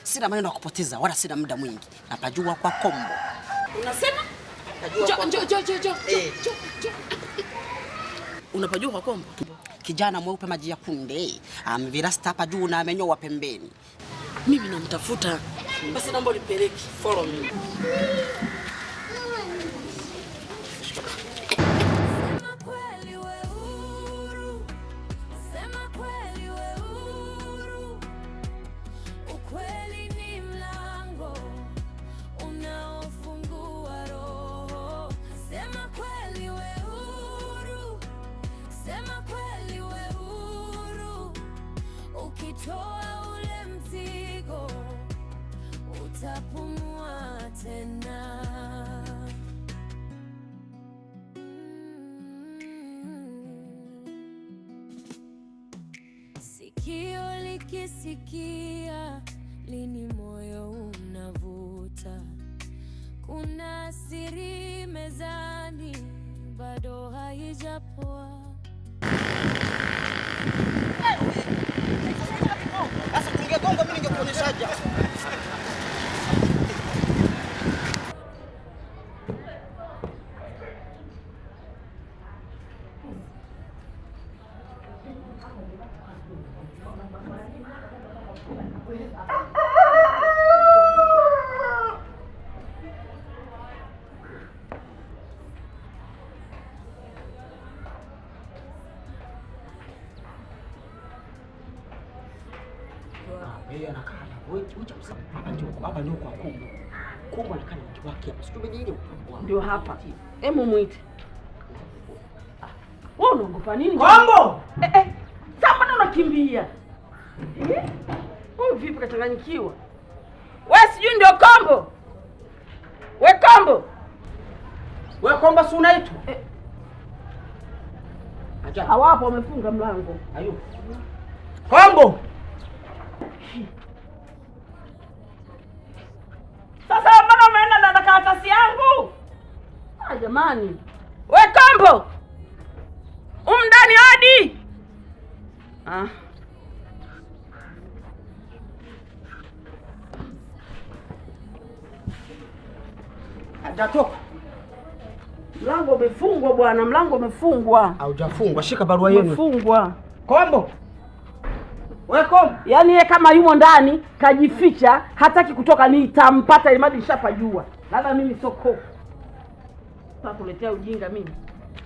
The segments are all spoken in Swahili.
Sina maneno ya kupoteza wala sina muda mwingi. Napajua kwa Kombo. Unasema? Jo. Unapajua kwa Kombo? Kijana mweupe maji ya kunde. Amevirasta hapa juu na amenyoa pembeni. Mimi namtafuta. Basi naomba nipeleke. Follow me. Ukitoa ule mzigo utapumua tena. Sikio likisikia lini moyo unavuta. Kuna siri mezani bado haijapoa. Sasa tungegonga mimi ningekuonyeshaje. Yeye anakaa wewe baba ndio kwa Kombo. Kombo anakaa na mtu wake hapa. Situmejili Ndio hapa. Hebu muite. Wewe unaogopa nini? Kombo! Sasa unakimbia. Wewe vipi kachanganyikiwa? Wewe sijui ndio Kombo. Wewe Kombo. Wewe Kombo si unaitwa? Acha. Hawapo wamefunga mlango. Ayo. Kombo! Sasa mbona umeenda na karatasi yangu? Jamani. Wewe Kombo. Ndani hadi. Hajatoka. Mlango umefungwa bwana, mlango umefungwa. Haujafungwa, shika barua yenu. Umefungwa. Kombo. Wewe Kombo. Yaani yeye kama yumo ndani, kajificha, hataki kutoka, nitampata ili madi nishapajua. Labda mimi soko. Sasa tuletea ujinga mimi.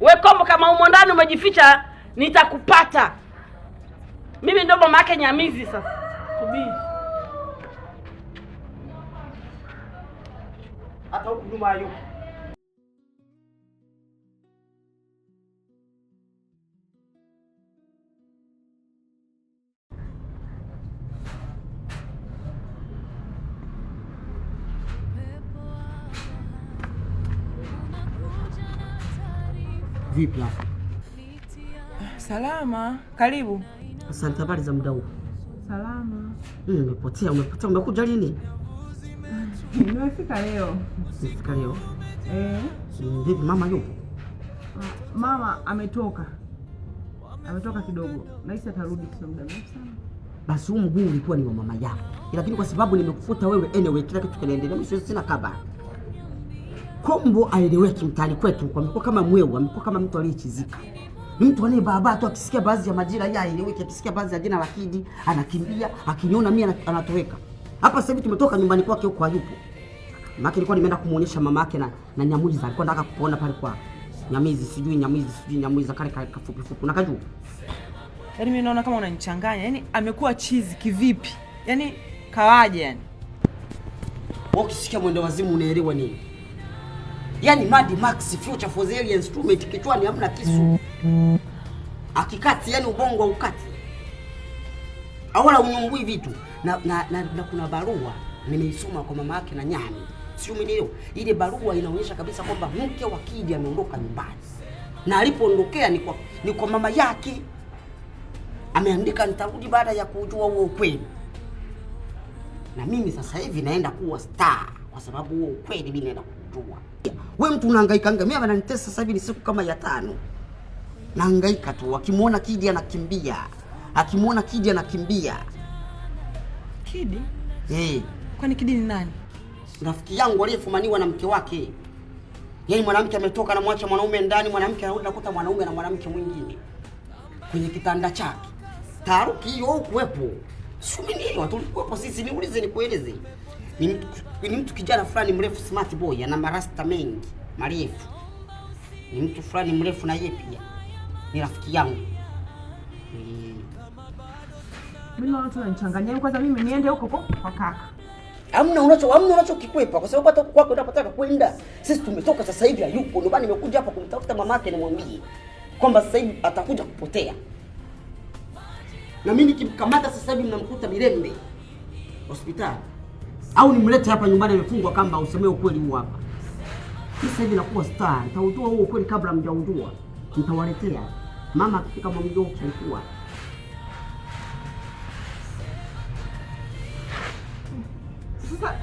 Wewe Kombo kama umo ndani umejificha, nitakupata. Mimi ndio mama yake Nyamizi sasa. Subiri. Hata huku nyuma hayo. Vipi hapa? Salama, karibu. Asante, habari za muda huu? Salama. Umepotea, umekuja lini? Nimefika leo. Nimefika leo? Vipi mama yupo? Mama ametoka. Ametoka kidogo. Naisi atarudi kwa muda mrefu sana. Basi huu mguu ulikuwa ni wa mama yako. Lakini kwa sababu nimekufuta wewe anyway kila kitu kinaendelea, mimi sina kaba. Kombo aeleweki mtani kwetu kwa mko kama mwewe, amekuwa kama mtu aliyechizika. Mtu anaye baba tu akisikia baadhi ya majira ya aeleweki, akisikia baadhi ya jina la kidi, anakimbia, akiniona mimi anatoweka. Hapa sasa hivi tumetoka nyumbani kwake huko hayupo. Maki nilikuwa nimeenda kumuonyesha mama yake na Nyamuzi, alikuwa nataka kuona pale kwa Nyamizi, sijui Nyamuzi kale kafupi fupi. Unakajua? Yaani mimi naona kama unanichanganya. Yaani amekuwa chizi kivipi? Yaani kawaje yani? Wewe ukisikia mwendo wazimu unaelewa nini? Yaani Mad Max future for the alien instrument kichwani hamna kisu. Akikati yani ubongo ukati. Awala unyungui vitu. Na kuna barua nimeisoma kwa mama yake na Nyami. Sio mimi ile barua inaonyesha kabisa kwamba mke wa Kidi ameondoka nyumbani. Na alipoondokea ni kwa mama yake. Ameandika nitarudi baada ya kujua huo ukweli. Na mimi sasa hivi naenda kuwa star kwa sababu huo ukweli mimi naenda kujua. Wewe mtu unahangaika mimi ananitesa sasa hivi ni siku kama ya 5. Nahangaika tu akimuona Kidi anakimbia. Akimuona Kidi anakimbia. Kidi? Kwani Kidi ni nani? Rafiki yangu aliyefumaniwa na mke wake. Yaani mwanamke ametoka na mwacha mwanaume ndani, mwanamke anarudi nakuta mwanaume na mwanamke mwingine kwenye kitanda chake. Taharuki hiyo kuwepo. Sio mimi watu tulikuwa sisi, niulize nikueleze. Ni mtu kijana fulani mrefu smart boy, ana marasta mengi, marefu. Ni mtu fulani mrefu na yeye pia. Ni rafiki yangu. Mimi naona tunachanganya. Kwanza mimi niende huko kwa kaka. Hamna unachokikwepa kwa sababu hata kwako unapotaka kwenda. Sisi tumetoka sasa hivi hayupo. Ndio maana nimekuja hapa kumtafuta mamake nimwambie kwamba sasa hivi atakuja kupotea. Na mimi nikimkamata sasa hivi mnamkuta Mirembe hospitali. Au nimlete hapa nyumbani amefungwa kamba usemee ukweli huu hapa. Sasa hivi nakuwa star. Nitaujua huo ukweli kabla mjaujua. Nitawaletea. Mama akifika mwambie alikuwa. Sasa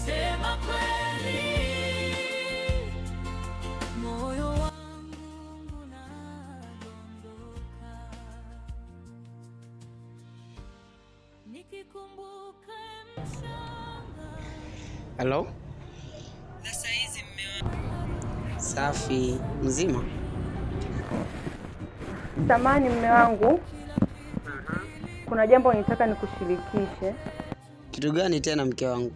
Sema kweli, moyo wangu unadondoka nikikumbuka mchanga. Hello? Sasa hizi mme wangu. Safi, mzima? Samahani mme wangu. Kuna jambo nitaka nikushirikishe. Kitu gani tena mke wangu?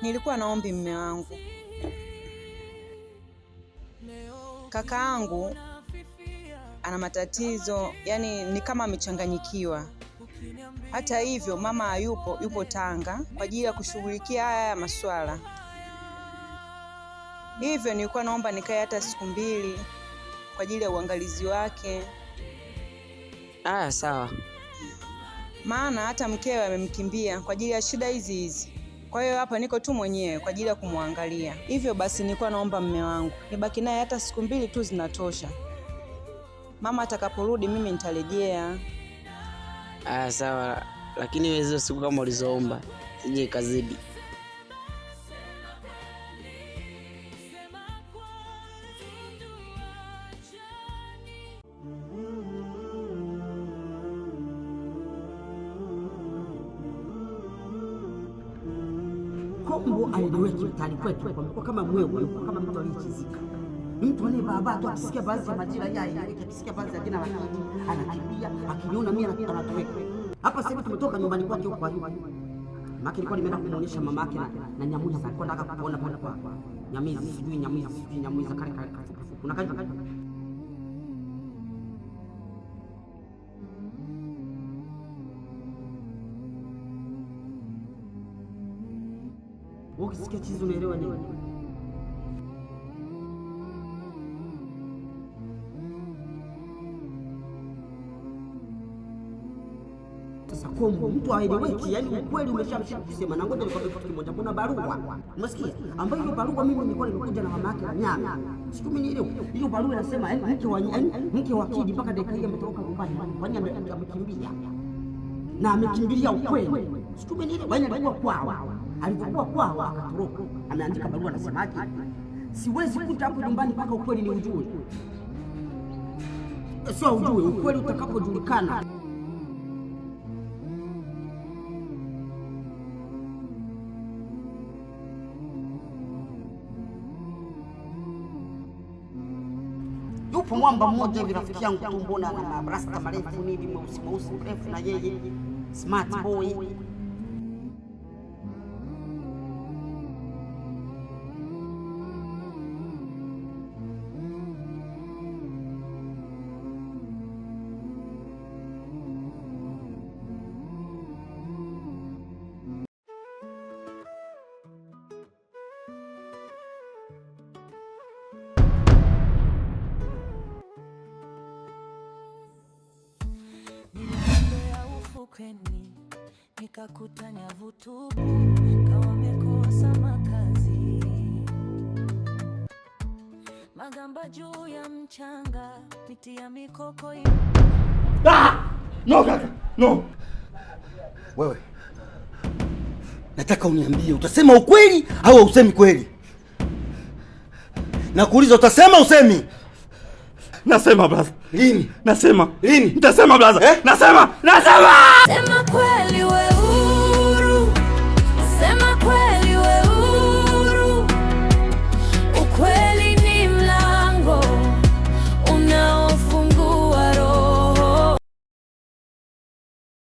Nilikuwa naombi mme wangu. Kaka yangu ana matatizo, yani ni kama amechanganyikiwa. Hata hivyo mama hayupo, yupo Tanga kwa ajili ya kushughulikia haya masuala. Hivyo nilikuwa naomba nikae hata siku 2 kwa ajili ya uangalizi wake. Sawa. Maana hata mkewe amemkimbia kwa ajili ya shida hizi. Kwa hiyo hapa niko tu mwenyewe kwa ajili ya kumwangalia. Hivyo basi nilikuwa naomba mme wangu nibaki naye hata siku 2 tu zinatosha. Mama atakaporudi mimi nitarejea. Sawa, lakini hizo siku kama ulizoomba sije kazidi. Kombo aliweki mtani kwetu kwa kama mwewe, kama mtu aliyechizika. Mtu anayebaba tu akisikia baadhi ya majira yake, akisikia baadhi ya jina la Kidi, anakimbia, akiniona mimi anatoweka. Hapa sasa tumetoka nyumbani kwake huko kwa nyuma. Maki nilikuwa nimeenda kumuonyesha mama yake na Nyamuza, alikuwa anataka kuona pale kwa Nyamizi, sijui Nyamuza kale kuna kaji. Ukisikia chizo unaelewa nini? Sasa Kombo mtu aeleweki, yani ukweli umeshamshika kusema. Na ngoja nikwambie kitu kimoja, kuna barua. Umesikia? Ambayo hiyo barua mimi nilikuwa nimekuja na mama yake na Nyama. Sikumenielewa. Hiyo barua inasema mke wa Kidi mpaka dakika hii ametoka nyumbani. Kwani amekimbia. Na amekimbilia ukweli. Sikumenielewa. Yaani alikuwa kwao. Alipokuwa kwao akatoroka. Ameandika barua anasemaje? Siwezi kuja hapo nyumbani mpaka ukweli ni ujue. Sio ujue, ukweli utakapojulikana. Yupo mwamba mmoja hivi rafiki yangu tu, mbona na mabrasta marefu nini, mweusi mrefu na yeye smart boy. Nikakuta nyavu tupu, kawa mekosa makazi. Magamba juu ya mchanga, miti ya mikoko No kaka, no. Wewe nataka uniambie utasema ukweli au usemi kweli? Nakuuliza utasema usemi? Nasema blaza. Lini? Nasema. Lini? Nitasema blaza. Eh? Nasema. Sema kweli wewe